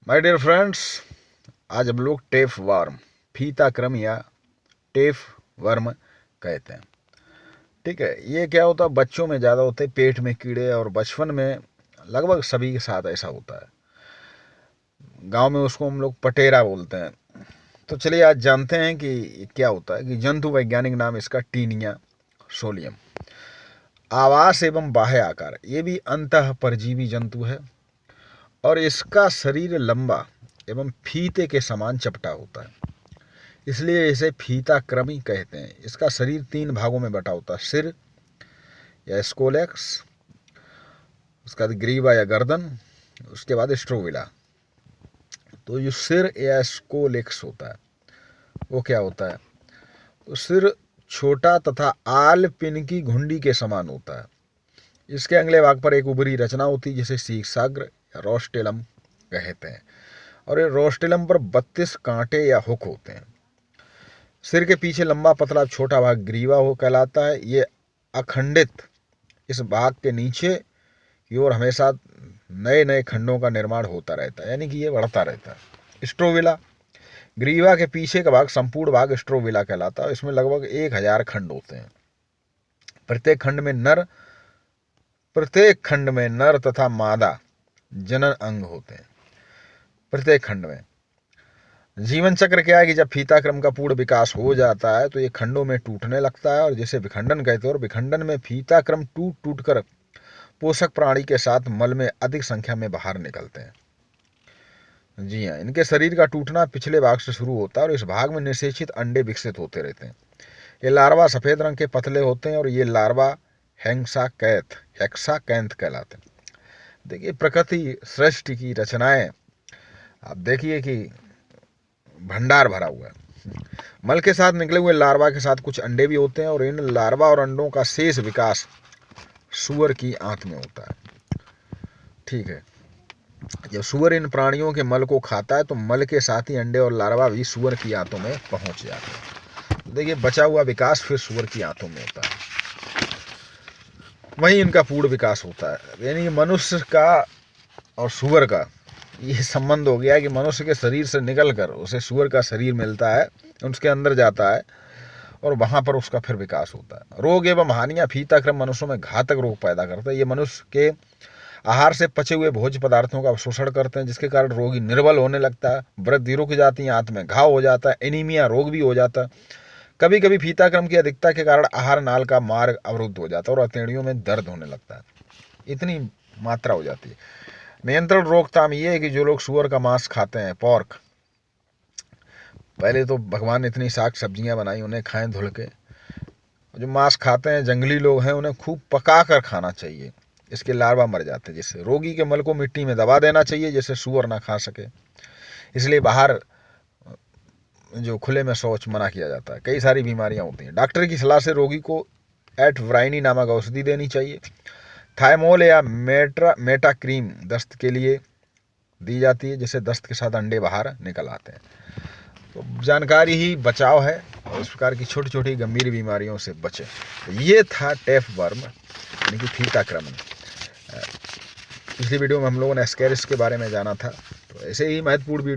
My dear friends, आज हम लोग टेफ वर्म, फीता क्रम या टेफ वर्म कहते हैं। ठीक है, ये क्या होता है, बच्चों में ज़्यादा होते हैं पेट में कीड़े, और बचपन में लगभग सभी के साथ ऐसा होता है। गांव में उसको हम लोग पटेरा बोलते हैं। तो चलिए आज जानते हैं कि क्या होता है। कि जंतु वैज्ञानिक नाम इसका टीनिया सोलियम। आवास एवं बाह्य आकार, ये भी अंतः परजीवी जंतु है और इसका शरीर लंबा एवं फीते के समान चपटा होता है, इसलिए इसे फीता क्रमी कहते हैं। इसका शरीर 3 भागों में बटा होता है, सिर या स्कोलेक्स, उसके बाद ग्रीवा या गर्दन, उसके बाद स्ट्रोविला। तो जो सिर या स्कोलेक्स होता है वो क्या होता है, तो सिर छोटा तथा आल पिन की घुंडी के समान होता है। इसके अगले भाग पर एक उभरी रचना होती है जिसे शीर्षाग्र या रोस्टेलम कहते हैं, और ये रोस्टेलम पर 32 कांटे या हुक होते हैं। सिर के पीछे लंबा पतला छोटा भाग ग्रीवा हो कहलाता है। ये अखंडित इस भाग के नीचे की ओर हमेशा नए नए खंडों का निर्माण होता रहता है, यानी कि ये बढ़ता रहता है। स्ट्रोविला, ग्रीवा के पीछे का भाग संपूर्ण भाग स्ट्रोविला कहलाता है। इसमें लगभग 1000 खंड होते हैं। प्रत्येक खंड में नर तथा मादा जनन अंग होते हैं। प्रत्येक खंड में जीवन चक्र क्या है कि जब फीता क्रम का पूर्ण विकास हो जाता है तो ये खंडों में टूटने लगता है, और जिसे विखंडन कहते हैं। और विखंडन में फीता क्रम टूट टूट कर पोषक प्राणी के साथ मल में अधिक संख्या में बाहर निकलते हैं। जी हाँ, इनके शरीर का टूटना पिछले भाग से शुरू होता है और इस भाग में निषेचित अंडे विकसित होते रहते हैं। ये लार्वा सफेद रंग के पतले होते हैं और ये लार्वा हेक्साकैंथ कहलाते हैं। देखिए प्रकृति सृष्टि की रचनाएं, आप देखिए कि भंडार भरा हुआ है। मल के साथ निकले हुए लार्वा के साथ कुछ अंडे भी होते हैं, और इन लार्वा और अंडों का शेष विकास सूअर की आंत में होता है। ठीक है, जब सूअर इन प्राणियों के मल को खाता है तो मल के साथ ही अंडे और लार्वा भी सूअर की आंतों में पहुंच जाते हैं। तो देखिए बचा हुआ विकास फिर सूअर की आंतों में होता है, वहीं इनका पूर्ण विकास होता है। यानी मनुष्य का और सूअर का ये संबंध हो गया है कि मनुष्य के शरीर से निकलकर उसे सूअर का शरीर मिलता है, उसके अंदर जाता है और वहां पर उसका फिर विकास होता है। रोग एवं हानियां, फीता क्रम मनुष्यों में घातक रोग पैदा करता है। ये मनुष्य के आहार से पचे हुए भोज्य पदार्थों का शोषण करते हैं, जिसके कारण रोगी निर्बल होने लगता है, वृद्धि रुक जाती है, आंत में घाव हो जाता है, एनीमिया रोग भी हो जाता है। कभी कभी फीता क्रम की अधिकता के कारण आहार नाल का मार्ग अवरुद्ध हो जाता है और हथेलियों में दर्द होने लगता है, इतनी मात्रा हो जाती है। नियंत्रण रोकथाम ये है कि जो लोग सूअर का मांस खाते हैं, पोर्क, पहले तो भगवान ने इतनी साग सब्जियां बनाई, उन्हें खाएं धुल के। जो मांस खाते हैं जंगली लोग हैं, उन्हें खूब पका कर खाना चाहिए, इसके लार्वा मर जाते हैं। जिससे रोगी के मल को मिट्टी में दबा देना चाहिए जिससे सूअर ना खा सके। इसलिए बाहर जो खुले में शौच मना किया जाता है। कई सारी बीमारियां होती हैं। डॉक्टर की सलाह से रोगी को एटव्राइनी नामक औषधि देनी चाहिए। थाइमोल या मेटा क्रीम दस्त के लिए दी जाती है, जिससे दस्त के साथ अंडे बाहर निकल आते हैं। तो जानकारी ही बचाव है, और इस प्रकार की छोटी छोटी गंभीर बीमारियों से बचें। तो ये था टेफ वर्म यानी कि फीता क्रम। पिछली वीडियो में हम लोगों ने एस्केरिस के बारे में जाना था। तो ऐसे ही महत्वपूर्ण वीडियो